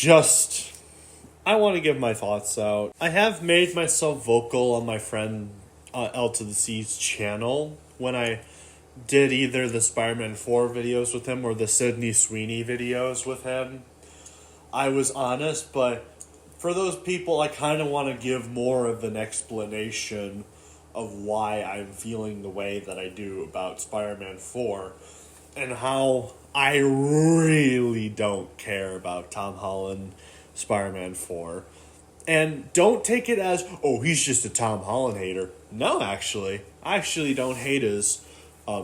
I want to give my thoughts out. I have made myself vocal on my friend L to the C's channel when I did either the Spider-Man 4 videos with him or the Sydney Sweeney videos with him. I was honest, but for those people, I kind of want to give more of an explanation of why I'm feeling the way that I do about Spider-Man 4 and how I really don't care about Tom Holland Spider-Man 4. And don't take it as, oh, he's just a Tom Holland hater. No, actually. I actually don't hate his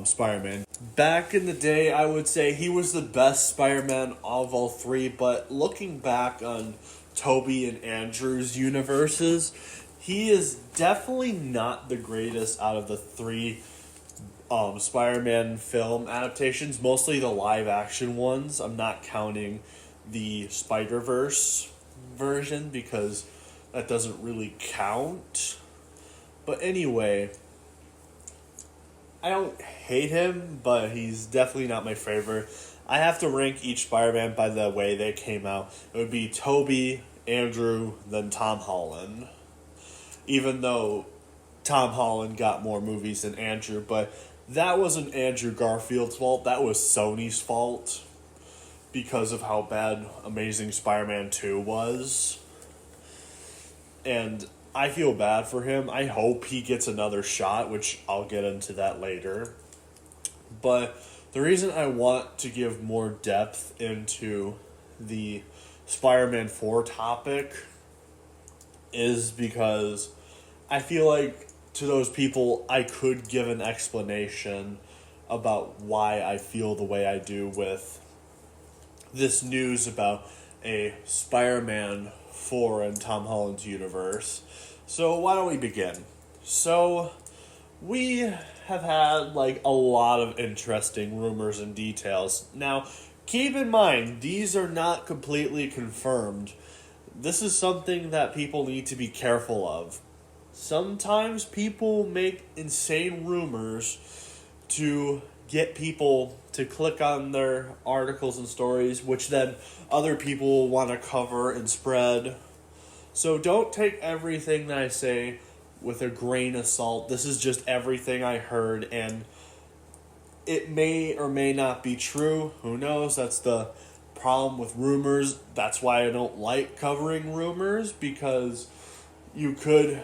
Spider-Man. Back in the day, I would say he was the best Spider-Man of all three, but looking back on Tobey and Andrew's universes, he is definitely not the greatest out of the three Spider-Man film adaptations, mostly the live-action ones. I'm not counting the Spider-Verse version because that doesn't really count. But anyway, I don't hate him, but he's definitely not my favorite. I have to rank each Spider-Man by the way they came out. It would be Tobey, Andrew, then Tom Holland. Even though Tom Holland got more movies than Andrew, but that wasn't Andrew Garfield's fault. That was Sony's fault because of how bad Amazing Spider-Man 2 was. And I feel bad for him. I hope he gets another shot, which I'll get into that later. But the reason I want to give more depth into the Spider-Man 4 topic is because I feel like to those people I could give an explanation about why I feel the way I do with this news about a Spider-Man 4 in Tom Holland's universe. So why don't we begin? So we have had a lot of interesting rumors and details. Now, keep in mind, these are not completely confirmed. This is something that people need to be careful of. Sometimes people make insane rumors to get people to click on their articles and stories, which then other people want to cover and spread. So don't take everything that I say with a grain of salt. This is just everything I heard, and it may or may not be true. Who knows? That's the problem with rumors. That's why I don't like covering rumors, because you could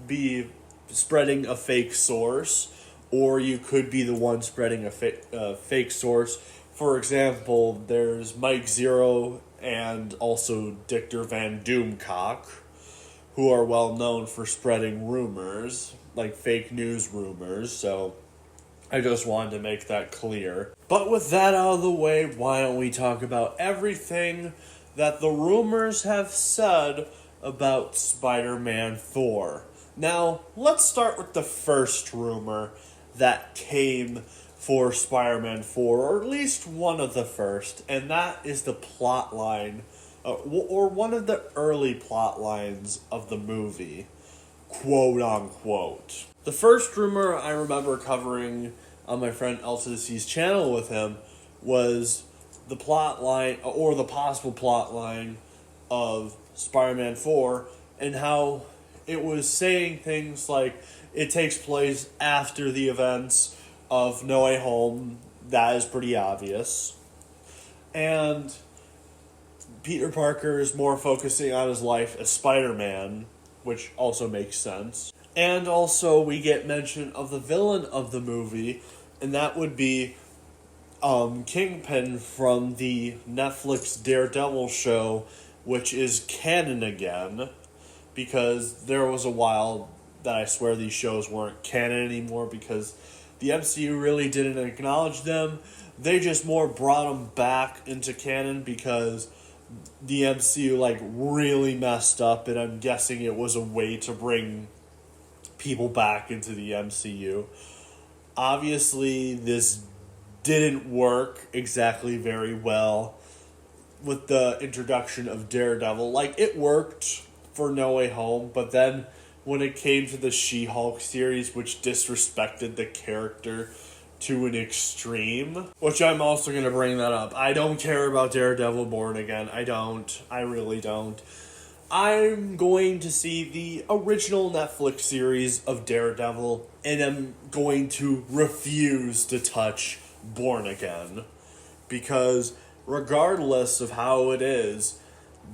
be spreading a fake source, or you could be the one spreading a fake source. For example, there's Mike Zero and also Dictor Van Doomcock, who are well known for spreading rumors, like fake news rumors, so I just wanted to make that clear. But with that out of the way, why don't we talk about everything that the rumors have said about Spider-Man 4. Now, let's start with the first rumor that came for Spider-Man 4, or at least one of the first, and that is the plot line, or one of the early plot lines of the movie, quote unquote. The first rumor I remember covering on my friend L to the C's channel with him was the plot line, or the possible plot line of Spider-Man 4, and how it was saying things like it takes place after the events of No Way Home. That is pretty obvious. And Peter Parker is more focusing on his life as Spider-Man, which also makes sense. And also we get mention of the villain of the movie, and that would be Kingpin from the Netflix Daredevil show, which is canon again, because there was a while that I swear these shows weren't canon anymore because the MCU really didn't acknowledge them. They just more brought them back into canon because the MCU really messed up, and I'm guessing it was a way to bring people back into the MCU. Obviously, this didn't work exactly very well with the introduction of Daredevil. It worked for No Way Home, but then when it came to the She-Hulk series, which disrespected the character to an extreme, which I'm also going to bring that up. I don't care about Daredevil Born Again. I don't. I really don't. I'm going to see the original Netflix series of Daredevil, and I'm going to refuse to touch Born Again. Because regardless of how it is,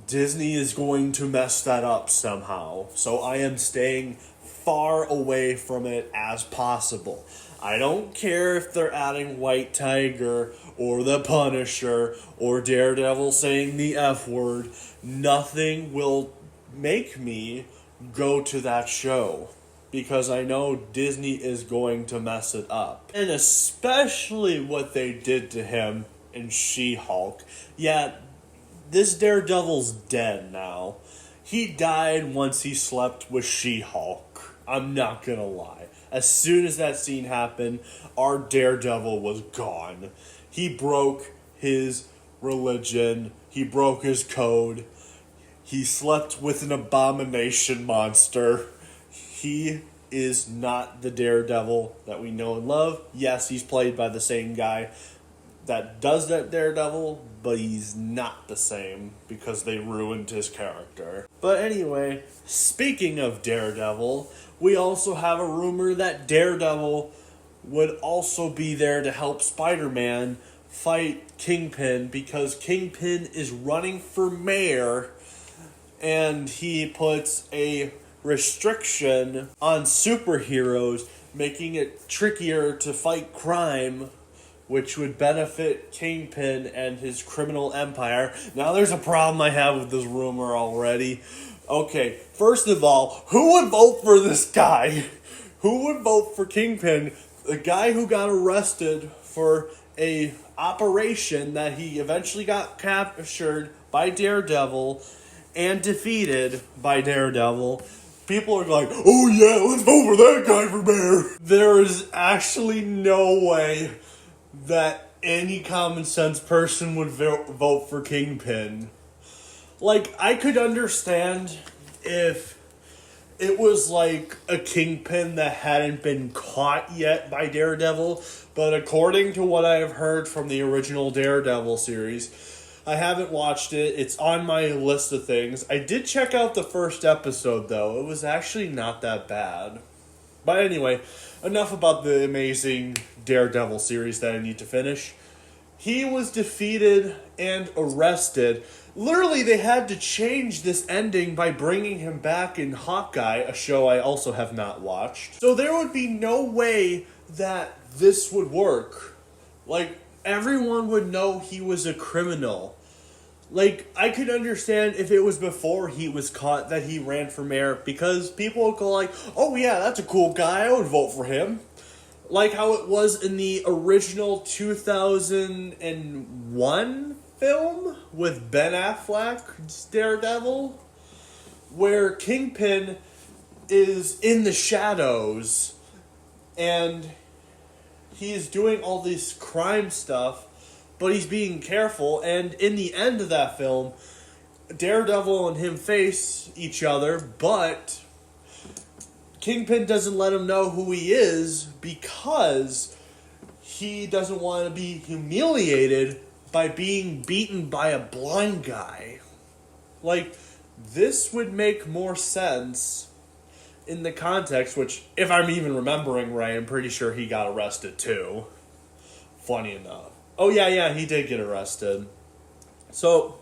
Disney is going to mess that up somehow. So I am staying far away from it as possible. I don't care if they're adding White Tiger or the Punisher or Daredevil saying the F word. Nothing will make me go to that show because I know Disney is going to mess it up. And especially what they did to him in She-Hulk. Yeah, this Daredevil's dead now. He died once he slept with She-Hulk. I'm not gonna lie. As soon as that scene happened, our Daredevil was gone. He broke his religion. He broke his code. He slept with an abomination monster. He is not the Daredevil that we know and love. Yes, he's played by the same guy that does that Daredevil, but he's not the same because they ruined his character. But anyway, speaking of Daredevil, we also have a rumor that Daredevil would also be there to help Spider-Man fight Kingpin because Kingpin is running for mayor and he puts a restriction on superheroes, making it trickier to fight crime, which would benefit Kingpin and his criminal empire. Now there's a problem I have with this rumor already. Okay, first of all, who would vote for this guy? Who would vote for Kingpin? The guy who got arrested for a operation that he eventually got captured by Daredevil and defeated by Daredevil. People are like, oh yeah, let's vote for that guy for mayor. There is actually no way that any common sense person would vote for Kingpin. Like, I could understand if it was like a Kingpin that hadn't been caught yet by Daredevil, but according to what I have heard from the original Daredevil series, I haven't watched it. It's on my list of things. I did check out the first episode, though. It was actually not that bad. But anyway, enough about the amazing Daredevil series that I need to finish. He was defeated and arrested. Literally, they had to change this ending by bringing him back in Hawkeye, a show I also have not watched. So there would be no way that this would work. Like, everyone would know he was a criminal. Like, I could understand if it was before he was caught that he ran for mayor, because people would go like, oh yeah, that's a cool guy, I would vote for him. Like how it was in the original 2001 film with Ben Affleck's Daredevil, where Kingpin is in the shadows and he's doing all this crime stuff, but he's being careful, and in the end of that film, Daredevil and him face each other, but Kingpin doesn't let him know who he is because he doesn't want to be humiliated by being beaten by a blind guy. Like, this would make more sense in the context, which, if I'm even remembering right, I'm pretty sure he got arrested too. Funny enough. Oh yeah, he did get arrested. So,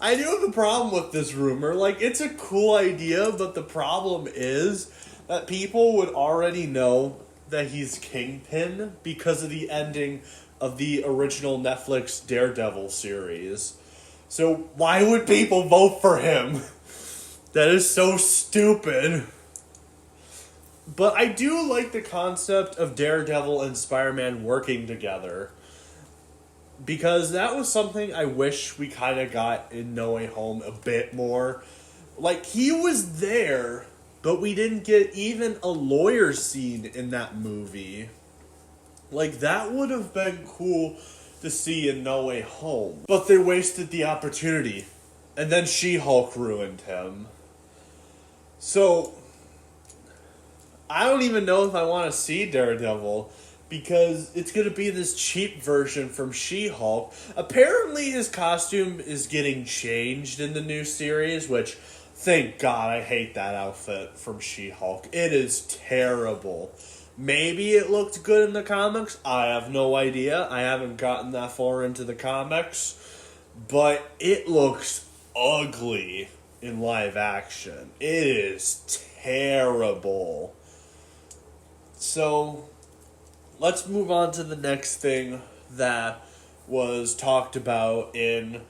I do have a problem with this rumor. Like, it's a cool idea, but the problem is that people would already know that he's Kingpin because of the ending of the original Netflix Daredevil series. So, why would people vote for him? That is so stupid. But I do like the concept of Daredevil and Spider-Man working together, because that was something I wish we kind of got in No Way Home a bit more. Like, he was there, but we didn't get even a lawyer scene in that movie. Like, that would have been cool to see in No Way Home. But they wasted the opportunity. And then She-Hulk ruined him. So, I don't even know if I want to see Daredevil, because it's going to be this cheap version from She-Hulk. Apparently his costume is getting changed in the new series, which, thank God, I hate that outfit from She-Hulk. It is terrible. Maybe it looked good in the comics. I have no idea. I haven't gotten that far into the comics. But it looks ugly in live action. It is terrible. So, let's move on to the next thing that was talked about in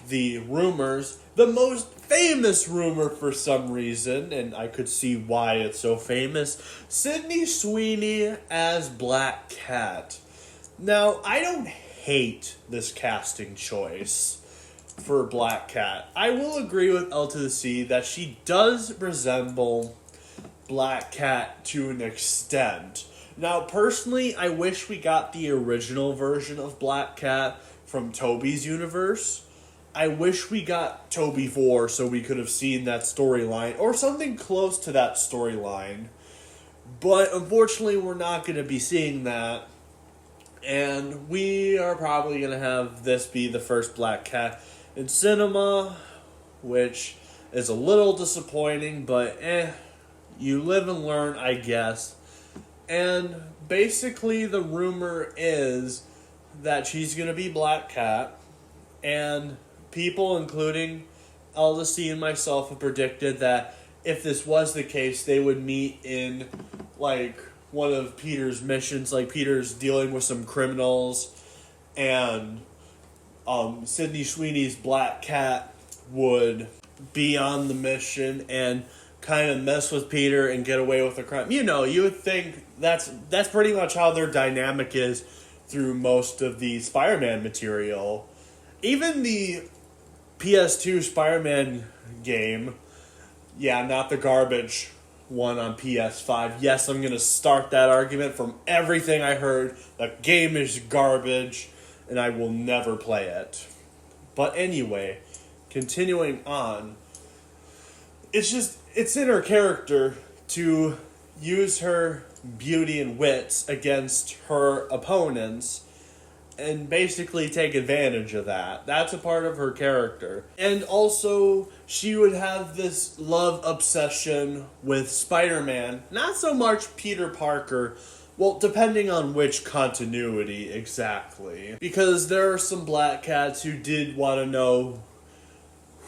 the rumors. The most famous rumor for some reason, and I could see why it's so famous, Sydney Sweeney as Black Cat. Now, I don't hate this casting choice for Black Cat. I will agree with L to the C that she does resemble Black Cat to an extent. Now, personally, I wish we got the original version of Black Cat from Tobey's universe. I wish we got Tobey 4 so we could have seen that storyline, or something close to that storyline. But unfortunately, we're not going to be seeing that. And we are probably going to have this be the first Black Cat in cinema, which is a little disappointing, but you live and learn, I guess. And basically the rumor is that she's going to be Black Cat, and people, including Elda and myself, have predicted that if this was the case, they would meet in, like, one of Peter's missions, like Peter's dealing with some criminals, and Sydney Sweeney's Black Cat would be on the mission and kind of mess with Peter and get away with the crime. You know, you would think that's pretty much how their dynamic is through most of the Spider-Man material. Even the PS2 Spider-Man game, yeah, not the garbage one on PS5. Yes, I'm going to start that argument from everything I heard. The game is garbage, and I will never play it. But anyway, continuing on, it's in her character to use her beauty and wits against her opponents and basically take advantage of that. That's a part of her character. And also, she would have this love obsession with Spider-Man. Not so much Peter Parker. Well, depending on which continuity exactly. Because there are some Black Cats who did want to know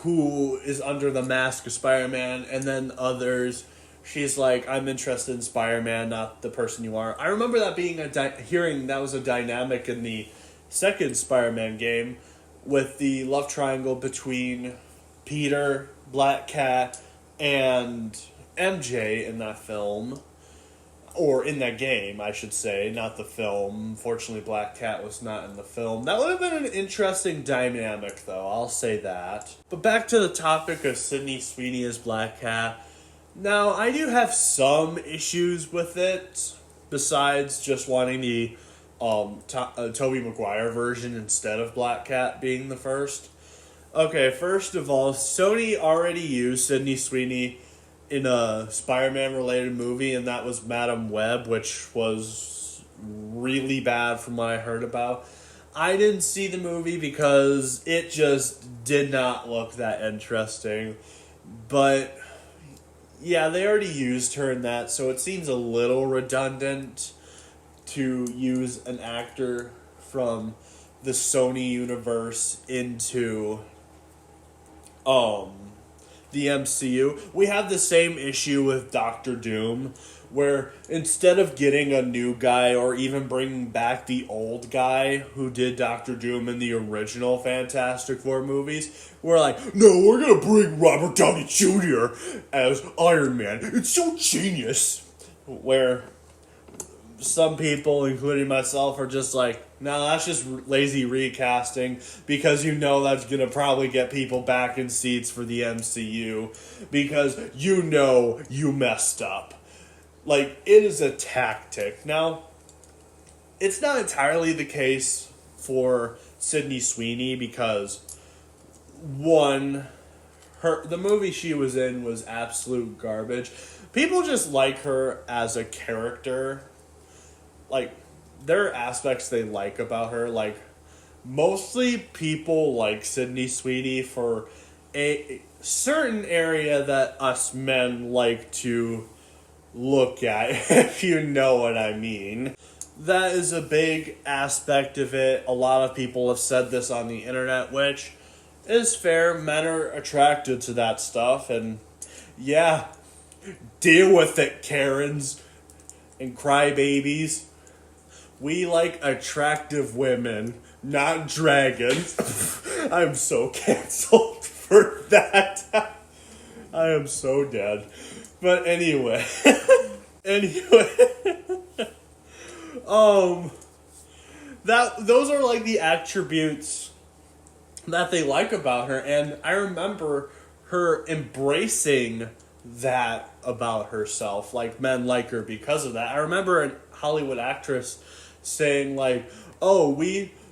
who is under the mask of Spider-Man, and then others, she's like, I'm interested in Spider-Man, not the person you are. I remember that being hearing that was a dynamic in the second Spider-Man game with the love triangle between Peter, Black Cat, and MJ in that film. Or in that game, I should say, not the film. Unfortunately, Black Cat was not in the film. That would have been an interesting dynamic, though, I'll say that. But back to the topic of Sydney Sweeney as Black Cat. Now, I do have some issues with it, besides just wanting the Tobey Maguire version instead of Black Cat being the first. Okay, first of all, Sony already used Sydney Sweeney in a Spider-Man related movie, and that was Madam Web, which was really bad from what I heard about. I didn't see the movie because it just did not look that interesting. But yeah, they already used her in that, so it seems a little redundant to use an actor from the Sony universe into the MCU. We have the same issue with Doctor Doom, where instead of getting a new guy or even bringing back the old guy who did Doctor Doom in the original Fantastic Four movies, we're like, no, we're going to bring Robert Downey Jr. as Iron Man. It's so genius. Where some people, including myself, are just like, no, that's just lazy recasting, because you know that's going to probably get people back in seats for the MCU, because you know you messed up. Like, it is a tactic. Now, it's not entirely the case for Sydney Sweeney, because, one, the movie she was in was absolute garbage. People just like her as a character. Like, there are aspects they like about her. Like, mostly people like Sydney Sweeney for a certain area that us men like to look at, if you know what I mean. That is a big aspect of it. A lot of people have said this on the internet, which is fair. Men are attracted to that stuff, and yeah, deal with it, Karens and crybabies. We like attractive women, not dragons. I'm so canceled for that. I am so dead. But anyway. Those are like the attributes that they like about her, and I remember her embracing that about herself. Like, men like her because of that. I remember a Hollywood actress saying, like, oh,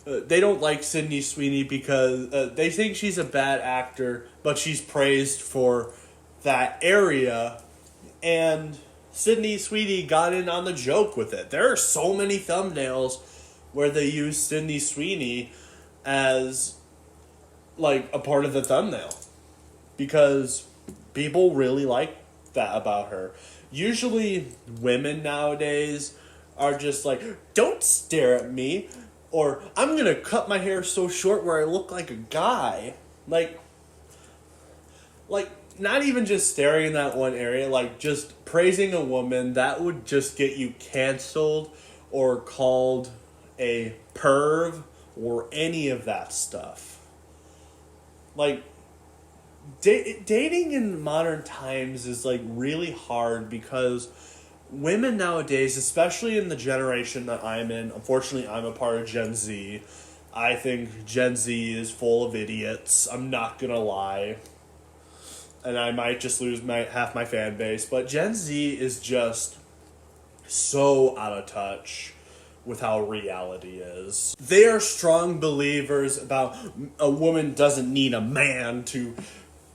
they don't like Sydney Sweeney because they think she's a bad actor, but she's praised for that area. And Sydney Sweeney got in on the joke with it. There are so many thumbnails where they use Sydney Sweeney as, like, a part of the thumbnail. Because people really like that about her. Usually, women nowadays are just like, don't stare at me, or I'm gonna cut my hair so short where I look like a guy. Like, not even just staring in that one area, like, just praising a woman, that would just get you canceled or called a perv or any of that stuff. Like, dating in modern times is, like, really hard because women nowadays, especially in the generation that I'm in, unfortunately I'm a part of Gen Z. I think Gen Z is full of idiots. I'm not gonna lie. And I might just lose half my fan base. But Gen Z is just so out of touch with how reality is. They are strong believers about a woman doesn't need a man to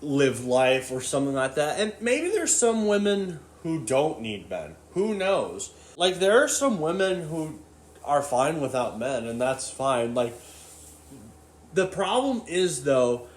live life or something like that. And maybe there's some women who don't need men. Who knows? Like, there are some women who are fine without men, and that's fine. Like, the problem is, though,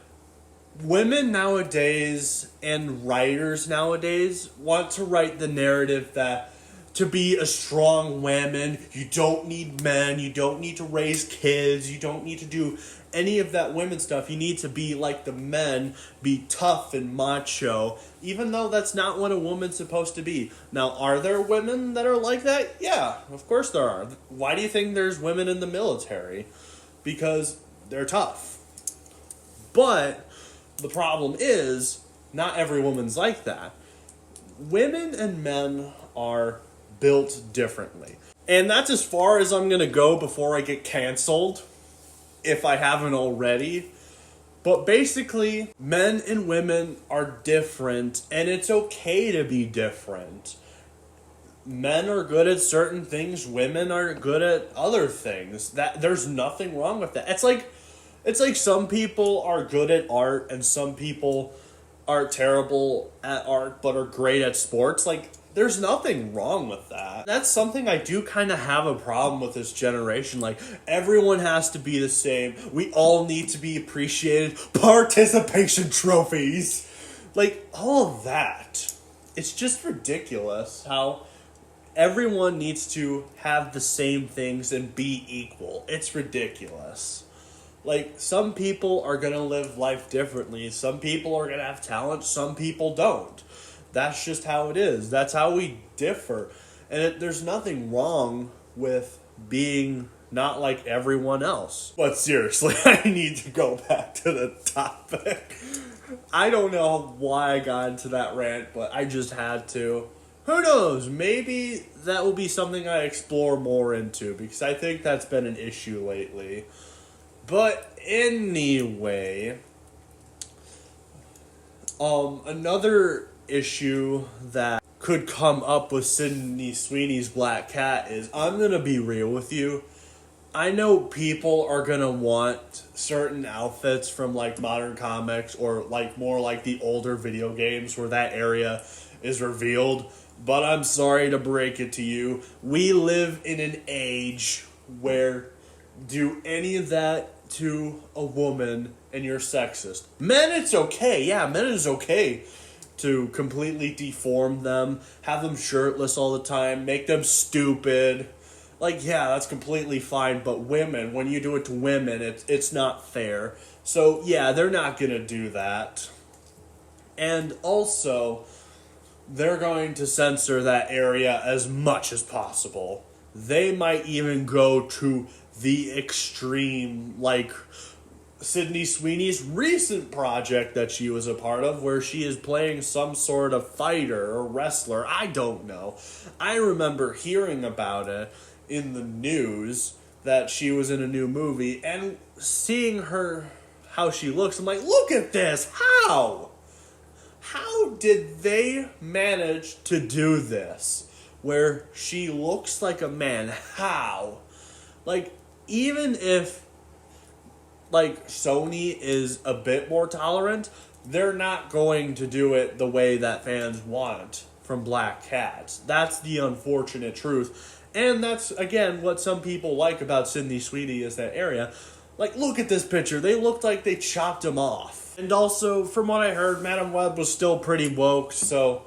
women nowadays and writers nowadays want to write the narrative that to be a strong woman, you don't need men, you don't need to raise kids, you don't need to do any of that women stuff. You need to be like the men, be tough and macho, even though that's not what a woman's supposed to be. Now, are there women that are like that? Yeah, of course there are. Why do you think there's women in the military? Because they're tough. But the problem is, not every woman's like that. Women and men are built differently. And that's as far as I'm going to go before I get canceled, if I haven't already. But basically, men and women are different, and it's okay to be different. Men are good at certain things, women are good at other things. There's nothing wrong with that. It's like some people are good at art and some people are terrible at art but are great at sports. Like, there's nothing wrong with that. That's something I do kind of have a problem with this generation. Like, everyone has to be the same. We all need to be appreciated. Participation trophies. Like, all of that. It's just ridiculous how everyone needs to have the same things and be equal. It's ridiculous. Like, some people are going to live life differently. Some people are going to have talent. Some people don't. That's just how it is. That's how we differ. And there's nothing wrong with being not like everyone else. But seriously, I need to go back to the topic. I don't know why I got into that rant, but I just had to. Who knows? Maybe that will be something I explore more into, because I think that's been an issue lately. But anyway, another issue that could come up with Sydney Sweeney's Black Cat is, I'm going to be real with you. I know people are going to want certain outfits from, like, modern comics or, like, more like the older video games where that area is revealed. But I'm sorry to break it to you. We live in an age where do any of that to a woman and you're sexist. Men, it's okay. Yeah, men, it's okay to completely deform them, have them shirtless all the time, make them stupid. Like, yeah, that's completely fine, but women, when you do it to women, it's not fair. So, yeah, they're not going to do that. And also, they're going to censor that area as much as possible. They might even go to the extreme, like Sydney Sweeney's recent project that she was a part of, where she is playing some sort of fighter or wrestler. I don't know. I remember hearing about it in the news that she was in a new movie and seeing her, how she looks. I'm like, look at this. How? How did they manage to do this? Where she looks like a man. How? Like, even if, like, Sony is a bit more tolerant, they're not going to do it the way that fans want from Black Cats. That's the unfortunate truth. And that's, again, what some people like about Sydney Sweeney is that area. Like, look at this picture. They looked like they chopped him off. And also, from what I heard, Madam Web was still pretty woke, so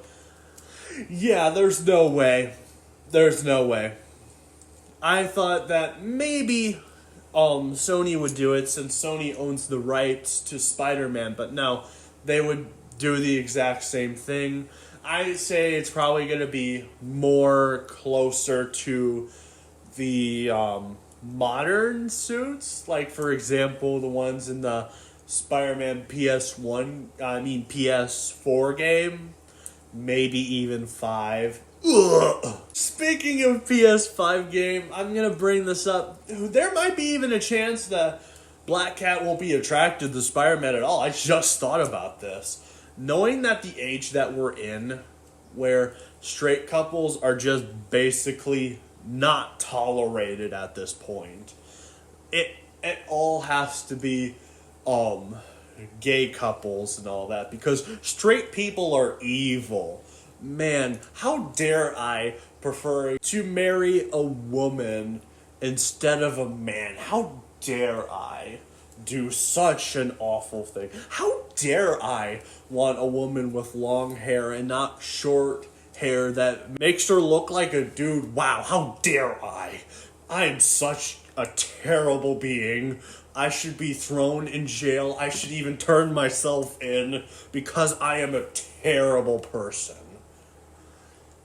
yeah, there's no way. There's no way. I thought that maybe Sony would do it since Sony owns the rights to Spider-Man, but no, they would do the exact same thing. I say it's probably going to be more closer to the modern suits, like for example the ones in the Spider-Man PS4 game, maybe even 5. Ugh. Speaking of PS5 game, I'm going to bring this up. There might be even a chance that Black Cat won't be attracted to Spider-Man at all. I just thought about this. Knowing that the age that we're in, where straight couples are just basically not tolerated at this point, it all has to be gay couples and all that, because straight people are evil. Man, how dare I prefer to marry a woman instead of a man? How dare I do such an awful thing? How dare I want a woman with long hair and not short hair that makes her look like a dude? Wow, how dare I? I am such a terrible being. I should be thrown in jail. I should even turn myself in because I am a terrible person.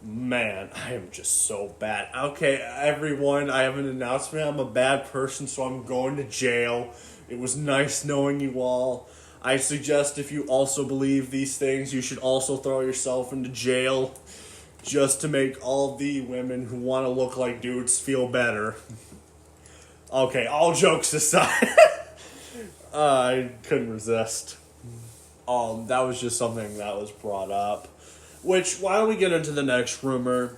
Man, I am just so bad. Okay, everyone, I have an announcement. I'm a bad person, so I'm going to jail. It was nice knowing you all. I suggest if you also believe these things, you should also throw yourself into jail just to make all the women who want to look like dudes feel better. Okay, all jokes aside, I couldn't resist. That was just something that was brought up. Which, why don't we get into the next rumor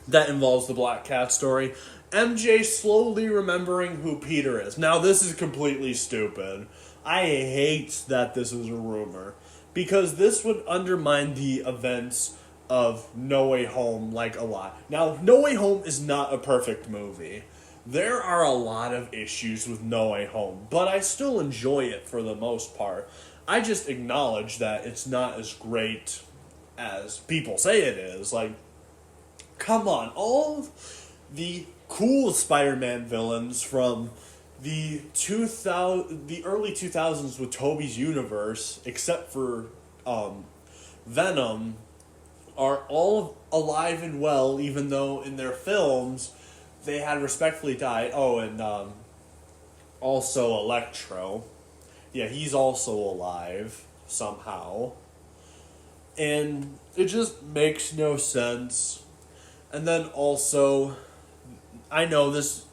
that involves the Black Cat story? MJ slowly remembering who Peter is. Now, this is completely stupid. I hate that this is a rumor, because this would undermine the events of No Way Home, like, a lot. Now, No Way Home is not a perfect movie. There are a lot of issues with No Way Home, but I still enjoy it for the most part. I just acknowledge that it's not as great as people say it is. Like, come on, all of the cool Spider-Man villains from the early 2000s with Tobey's universe, except for Venom, are all alive and well, even though in their films they had respectfully died. Oh, and also Electro. Yeah, he's also alive somehow. And it just makes no sense. And then also, I know this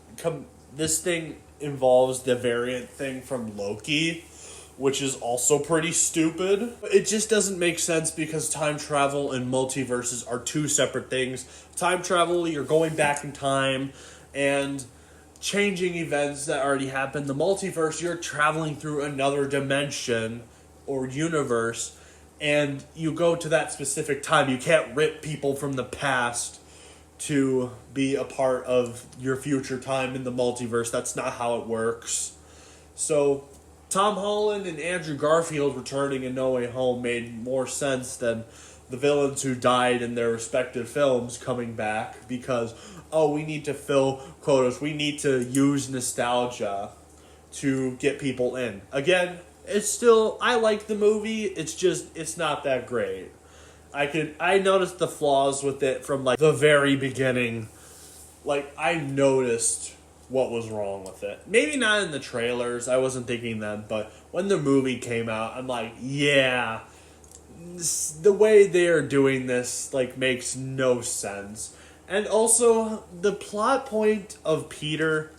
thing involves the variant thing from Loki, which is also pretty stupid. It just doesn't make sense because time travel and multiverses are two separate things. Time travel, you're going back in time and changing events that already happened. The multiverse, you're traveling through another dimension or universe, and you go to that specific time. You can't rip people from the past to be a part of your future time in the multiverse. That's not how it works. So Tom Holland and Andrew Garfield returning in No Way Home made more sense than the villains who died in their respective films coming back because, oh, we need to fill quotas. We need to use nostalgia to get people in. Again, I like the movie. It's not that great. I noticed the flaws with it from like the very beginning. Like I noticed what was wrong with it. Maybe not in the trailers. I wasn't thinking then, but when the movie came out, I'm like, yeah, the way they are doing this like makes no sense. And also the plot point of Peter,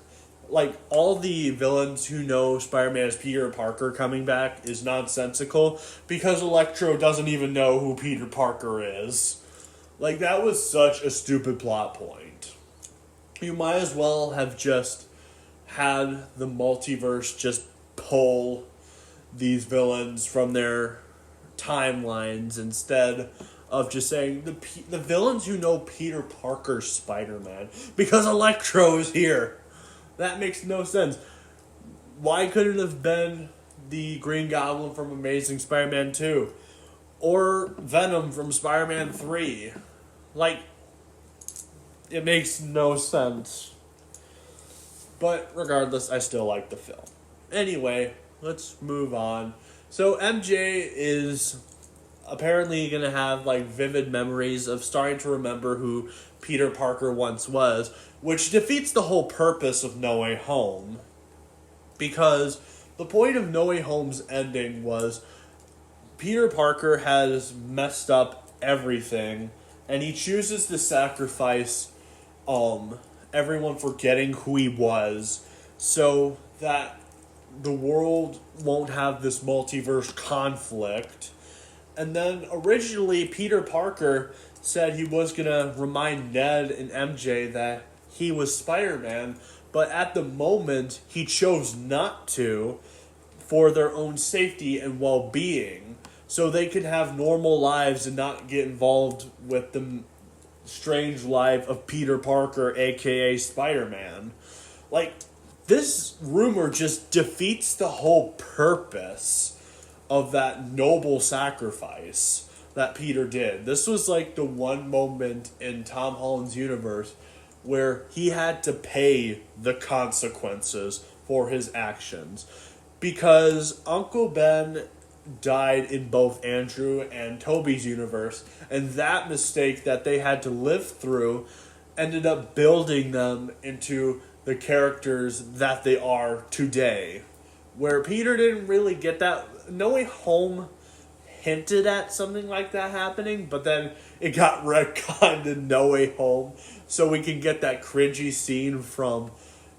like all the villains who know Spider-Man as Peter Parker coming back is nonsensical because Electro doesn't even know who Peter Parker is. Like that was such a stupid plot point. You might as well have just had the multiverse just pull these villains from their timelines instead of just saying the villains who know Peter Parker's Spider-Man because Electro is here. That makes no sense. Why couldn't it have been the Green Goblin from Amazing Spider-Man 2? Or Venom from Spider-Man 3? Like, it makes no sense. But regardless, I still like the film. Anyway, let's move on. So MJ is apparently going to have like vivid memories of starting to remember who Peter Parker once was, which defeats the whole purpose of No Way Home. Because the point of No Way Home's ending was Peter Parker has messed up everything, and he chooses to sacrifice everyone forgetting who he was so that the world won't have this multiverse conflict. And then originally Peter Parker said he was going to remind Ned and MJ that he was Spider-Man, but at the moment he chose not to for their own safety and well-being, so they could have normal lives and not get involved with the strange life of Peter Parker, aka Spider-Man. Like, this rumor just defeats the whole purpose of that noble sacrifice that Peter did. This was like the one moment in Tom Holland's universe where he had to pay the consequences for his actions. Because Uncle Ben died in both Andrew and Toby's universe, and that mistake that they had to live through ended up building them into the characters that they are today. Where Peter didn't really get that. No Way Home hinted at something like that happening, but then it got retconned in No Way Home, so we can get that cringy scene from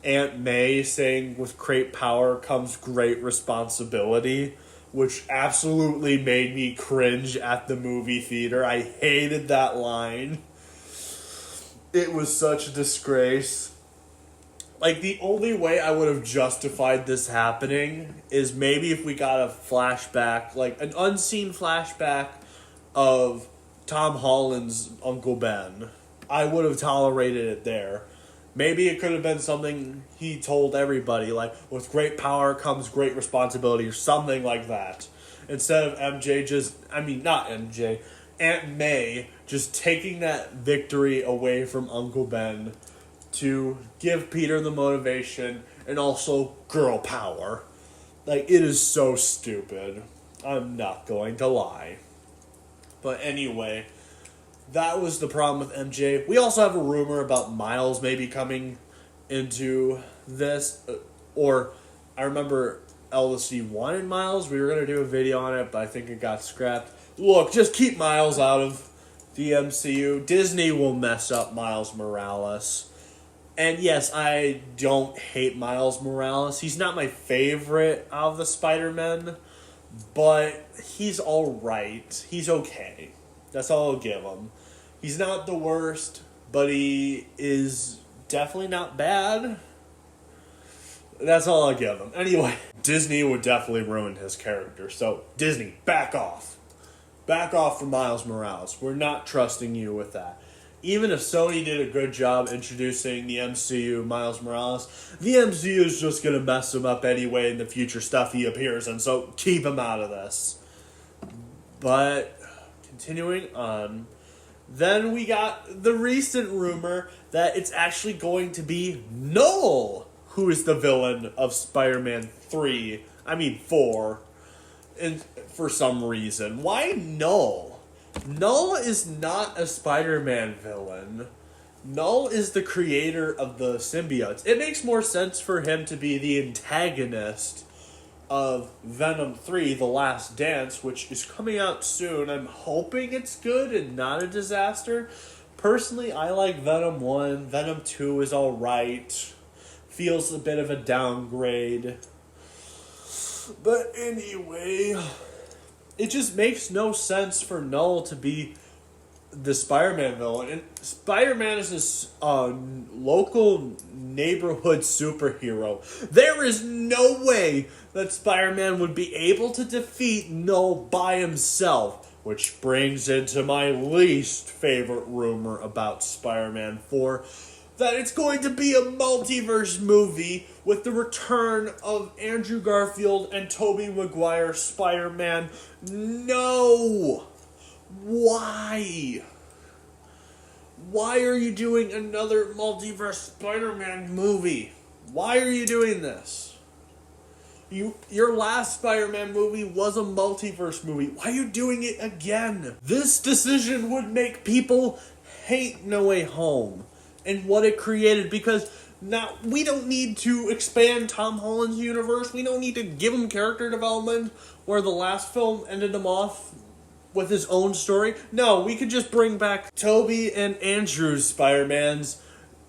Aunt May saying, with great power comes great responsibility, which absolutely made me cringe at the movie theater. I hated that line. It was such a disgrace. Like, the only way I would have justified this happening is maybe if we got a flashback, like an unseen flashback of Tom Holland's Uncle Ben. I would have tolerated it there. Maybe it could have been something he told everybody, like, with great power comes great responsibility, or something like that. Instead of Aunt May just taking that victory away from Uncle Ben to give Peter the motivation and also girl power. Like, it is so stupid. I'm not going to lie. But anyway, that was the problem with MJ. We also have a rumor about Miles maybe coming into this. Or, I remember LSD wanted Miles. We were going to do a video on it, but I think it got scrapped. Look, just keep Miles out of the MCU. Disney will mess up Miles Morales. And yes, I don't hate Miles Morales. He's not my favorite of the Spider-Men, but he's alright. He's okay. That's all I'll give him. He's not the worst, but he is definitely not bad. That's all I'll give him. Anyway, Disney would definitely ruin his character. So, Disney, back off. Back off from Miles Morales. We're not trusting you with that. even if Sony did a good job introducing the MCU Miles Morales, the MCU is just going to mess him up anyway in the future stuff he appears in, so keep him out of this. But, continuing on, then we got the recent rumor that it's actually going to be Null who is the villain of Spider-Man 4, and for some reason. Why Null? Null is not a Spider-Man villain. Null is the creator of the symbiotes. It makes more sense for him to be the antagonist of Venom 3, The Last Dance, which is coming out soon. I'm hoping it's good and not a disaster. Personally, I like Venom 1. Venom 2 is alright. Feels a bit of a downgrade. But anyway, it just makes no sense for Null to be the Spider-Man villain. And Spider-Man is this local neighborhood superhero. There is no way that Spider-Man would be able to defeat Null by himself. Which brings into my least favorite rumor about Spider-Man 4. That it's going to be a multiverse movie with the return of Andrew Garfield and Tobey Maguire Spider-Man. No! Why? Why are you doing another multiverse Spider-Man movie? Why are you doing this? Your last Spider-Man movie was a multiverse movie. Why are you doing it again? This decision would make people hate No Way Home and what it created, because now we don't need to expand Tom Holland's universe. We don't need to give him character development where the last film ended him off with his own story. No, we could just bring back Toby and Andrew's Spider-Mans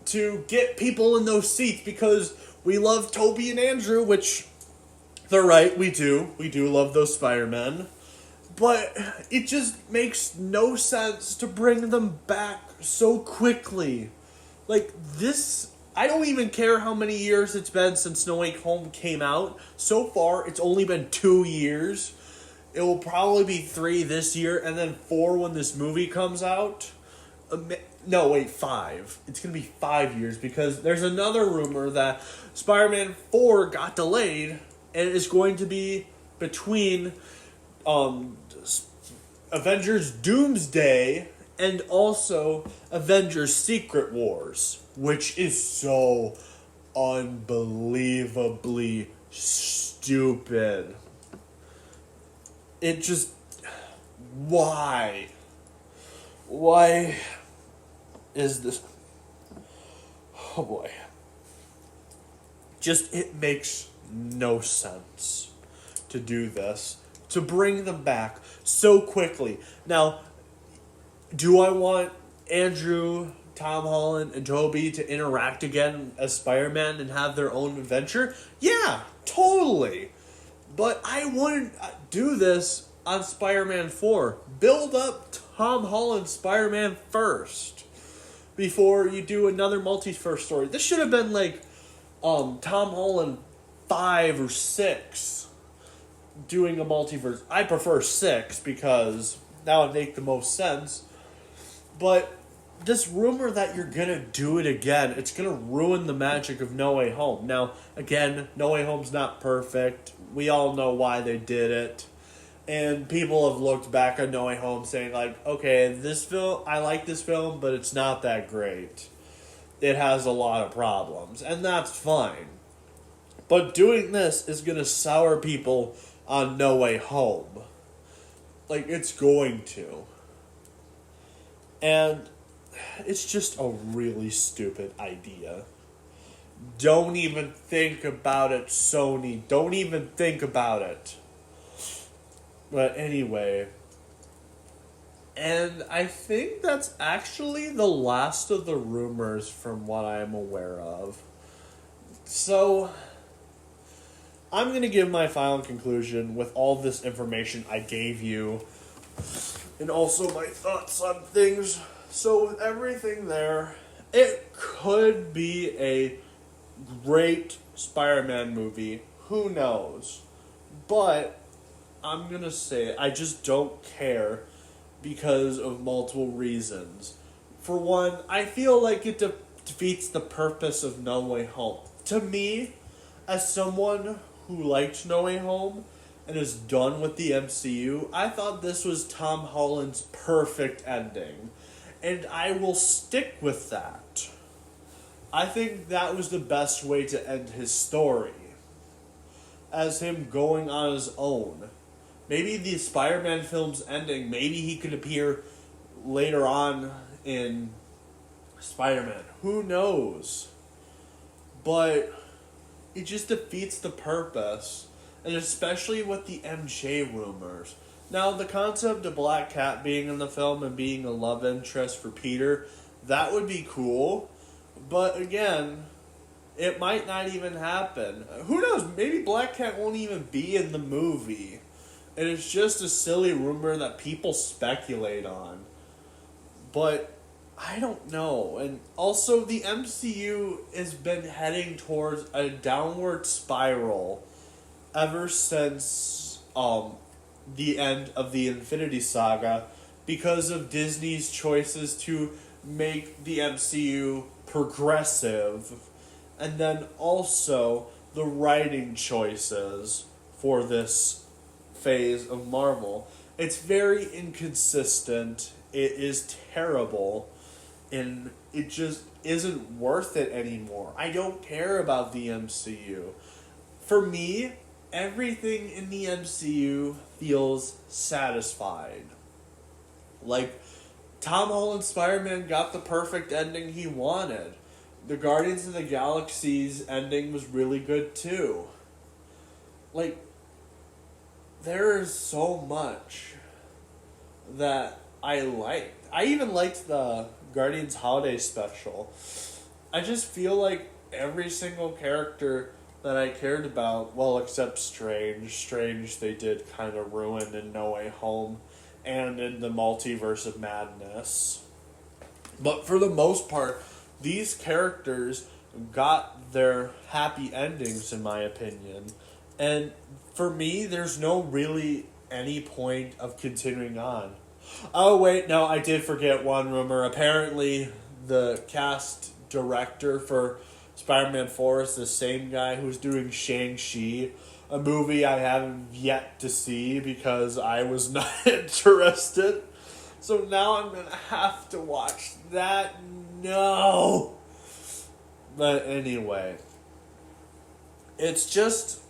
to get people in those seats, because we love Toby and Andrew, which they're right, we do. We do love those Spider-Men. But it just makes no sense to bring them back so quickly. Like, this, I don't even care how many years it's been since No Way Home came out. So far, it's only been 2 years. It will probably be 3 this year, and then 4 when this movie comes out. No, wait, 5. It's going to be 5 years, because there's another rumor that Spider-Man 4 got delayed, and is going to be between Avengers Doomsday and also Avengers Secret Wars, which is so unbelievably stupid. It just... Why? Why is this... Oh boy. Just, it makes no sense to do this. To bring them back so quickly. Now, do I want Andrew, Tom Holland, and Tobey to interact again as Spider-Man and have their own adventure? Yeah, totally. But I wouldn't do this on Spider-Man 4. Build up Tom Holland's Spider-Man first before you do another multiverse story. This should have been like Tom Holland 5 or 6 doing a multiverse. I prefer 6 because that would make the most sense. But this rumor that you're going to do it again, it's going to ruin the magic of No Way Home. Now, again, No Way Home's not perfect. We all know why they did it. And people have looked back on No Way Home saying, like, okay, this film, I like this film, but it's not that great. It has a lot of problems. And that's fine. But doing this is going to sour people on No Way Home. Like, it's going to. And it's just a really stupid idea. Don't even think about it, Sony. Don't even think about it. But anyway. And I think that's actually the last of the rumors from what I'm aware of. So, I'm going to give my final conclusion with all this information I gave you. And also my thoughts on things. So with everything there, it could be a great Spider-Man movie. Who knows? But I'm going to say I just don't care because of multiple reasons. For one, I feel like it defeats the purpose of No Way Home. To me, as someone who liked No Way Home and is done with the MCU, I thought this was Tom Holland's perfect ending. And I will stick with that. I think that was the best way to end his story. As him going on his own. Maybe the Spider-Man film's ending, maybe he could appear later on in Spider-Man. Who knows? But it just defeats the purpose. And especially with the MJ rumors. Now, the concept of Black Cat being in the film and being a love interest for Peter, that would be cool. But again, it might not even happen. Who knows? Maybe Black Cat won't even be in the movie. And it's just a silly rumor that people speculate on. But I don't know. And also, the MCU has been heading towards a downward spiral ever since the end of the Infinity Saga because of Disney's choices to make the MCU progressive, and then also the writing choices for this phase of Marvel. It's very inconsistent. It is terrible, and it just isn't worth it anymore. I don't care about the MCU. For me, everything in the MCU feels satisfied. Like, Tom Holland's Spider-Man got the perfect ending he wanted. The Guardians of the Galaxy's ending was really good too. Like, there is so much that I liked. I even liked the Guardians Holiday Special. I just feel like every single character that I cared about, well, except Strange. Strange they did kind of ruin in No Way Home and in the Multiverse of Madness. But for the most part, these characters got their happy endings, in my opinion. And for me, there's no really any point of continuing on. Oh, wait, no, I did forget one rumor. Apparently, the cast director for Spider-Man 4 is the same guy who's doing Shang-Chi, a movie I haven't yet to see because I was not interested. So now I'm going to have to watch that. No! But anyway, it's just,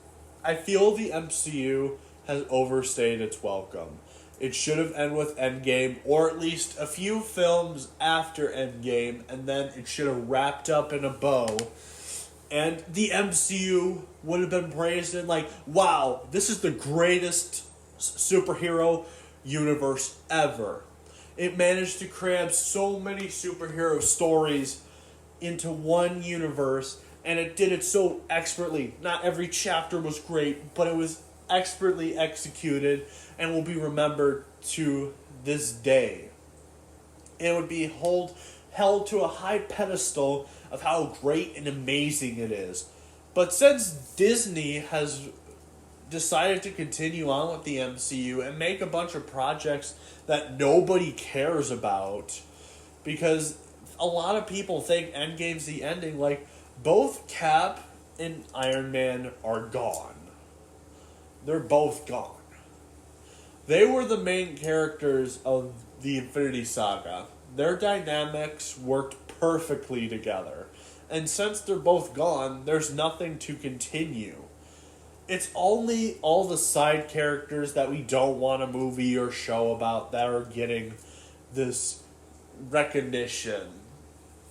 I feel the MCU has overstayed its welcome. It should have ended with Endgame, or at least a few films after Endgame, and then it should have wrapped up in a bow. And the MCU would have been praised and like, wow, this is the greatest superhero universe ever. It managed to cram so many superhero stories into one universe, and it did it so expertly. Not every chapter was great, but it was expertly executed and will be remembered to this day. It would be held to a high pedestal of how great and amazing it is. But since Disney has decided to continue on with the MCU and make a bunch of projects that nobody cares about, because a lot of people think Endgame's the ending, like, both Cap and Iron Man are gone. They're both gone. They were the main characters of the Infinity Saga. Their dynamics worked perfectly together. And since they're both gone, there's nothing to continue. It's only all the side characters that we don't want a movie or show about that are getting this recognition.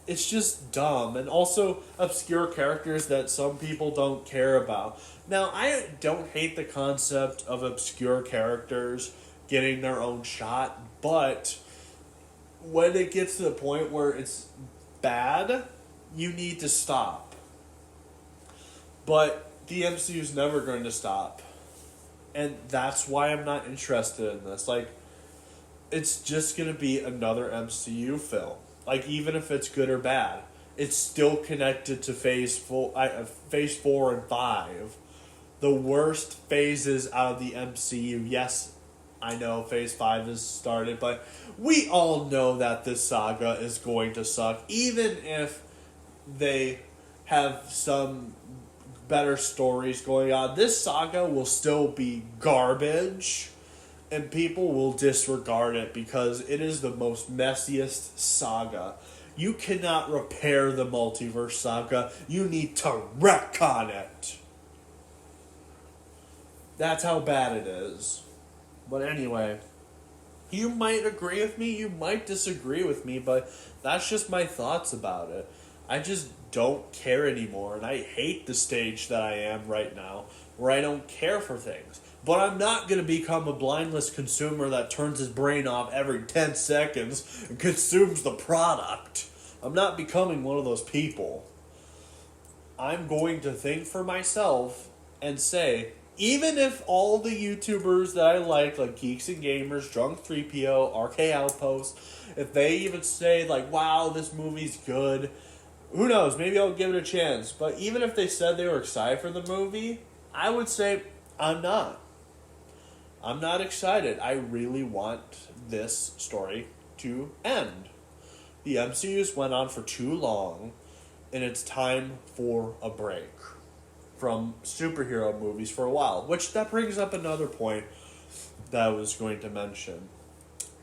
It's just dumb. And also obscure characters that some people don't care about. Now, I don't hate the concept of obscure characters getting their own shot, but when it gets to the point where it's bad, you need to stop. But the MCU's never going to stop. And that's why I'm not interested in this. Like, it's just going to be another MCU film. Like, even if it's good or bad, it's still connected to phase 4 and 5. The worst phases out of the MCU. Yes, I know Phase 5 has started, but we all know that this saga is going to suck. Even if they have some better stories going on, this saga will still be garbage, and people will disregard it because it is the most messiest saga. You cannot repair the multiverse saga. You need to retcon it. That's how bad it is. But anyway, you might agree with me, you might disagree with me, but that's just my thoughts about it. I just don't care anymore, and I hate the stage that I am right now, where I don't care for things. But I'm not going to become a mindless consumer that turns his brain off every 10 seconds and consumes the product. I'm not becoming one of those people. I'm going to think for myself and say, even if all the YouTubers that I like Geeks and Gamers, Drunk 3PO, RK Outpost, if they even say, like, wow, this movie's good, who knows, maybe I'll give it a chance. But even if they said they were excited for the movie, I would say, I'm not. I'm not excited. I really want this story to end. The MCU's went on for too long, and it's time for a break from superhero movies for a while. Which, that brings up another point that I was going to mention.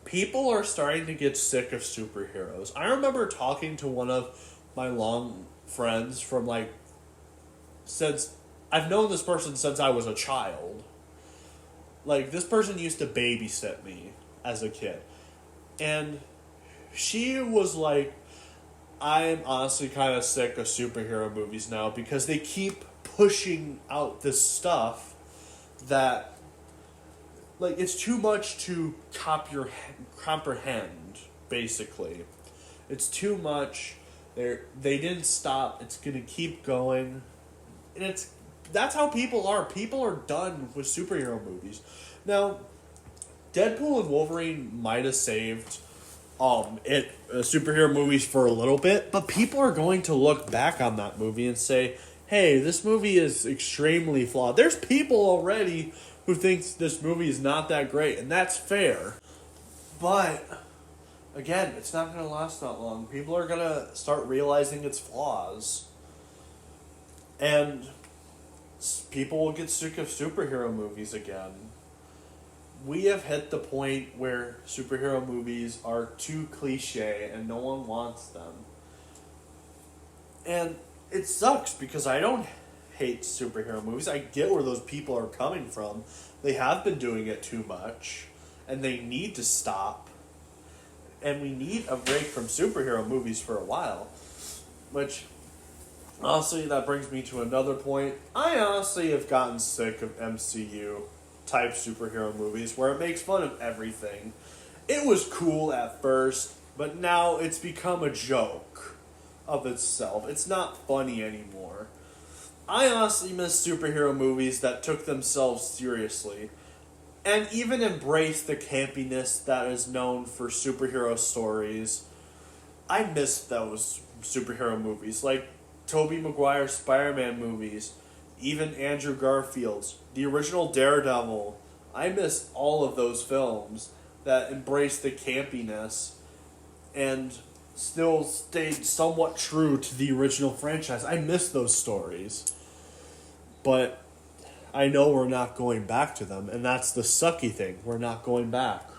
People are starting to get sick of superheroes. I remember talking to one of my long friends from, like, since I've known this person since I was a child. Like, this person used to babysit me as a kid. And she was like, I'm honestly kind of sick of superhero movies now because they keep pushing out this stuff that, like, it's too much to comprehend, basically. It's too much. They didn't stop. It's going to keep going. And that's how people are. People are done with superhero movies. Now, Deadpool and Wolverine might have saved superhero movies for a little bit, but people are going to look back on that movie and say, hey, this movie is extremely flawed. There's people already who think this movie is not that great, and that's fair. But, again, it's not going to last that long. People are going to start realizing its flaws. And people will get sick of superhero movies again. We have hit the point where superhero movies are too cliche and no one wants them. And it sucks because I don't hate superhero movies. I get where those people are coming from. They have been doing it too much and they need to stop. And we need a break from superhero movies for a while. Which, honestly, that brings me to another point. I honestly have gotten sick of MCU type superhero movies where it makes fun of everything. It was cool at first, but now it's become a joke of itself. It's not funny anymore. I honestly miss superhero movies that took themselves seriously and even embraced the campiness that is known for superhero stories. I miss those superhero movies, like Tobey Maguire's Spider-Man movies, even Andrew Garfield's, the original Daredevil. I miss all of those films that embraced the campiness and still stayed somewhat true to the original franchise. I miss those stories. But I know we're not going back to them, and that's the sucky thing. We're not going back.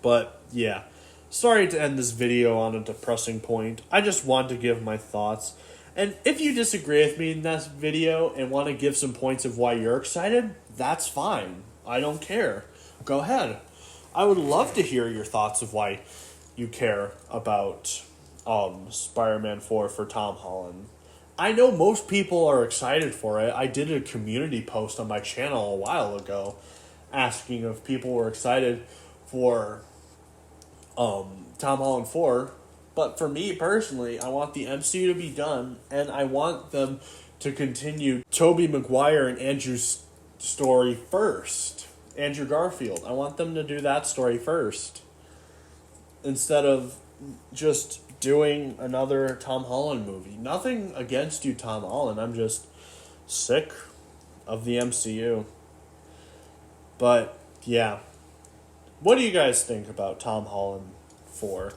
But, yeah. Sorry to end this video on a depressing point. I just wanted to give my thoughts. And if you disagree with me in this video and want to give some points of why you're excited, that's fine. I don't care. Go ahead. I would love to hear your thoughts of why you care about Spider-Man 4 for Tom Holland. I know most people are excited for it. I did a community post on my channel a while ago asking if people were excited for Tom Holland 4. But for me personally, I want the MCU to be done, and I want them to continue Tobey Maguire and Andrew's story first. Andrew Garfield. I want them to do that story first. Instead of just doing another Tom Holland movie. Nothing against you, Tom Holland. I'm just sick of the MCU. But, yeah. What do you guys think about Tom Holland 4?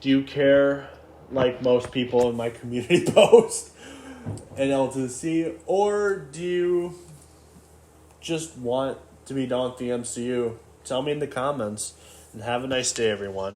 Do you care like most people in my community post and L to the C, or do you just want to be done with the MCU? Tell me in the comments, and have a nice day, everyone.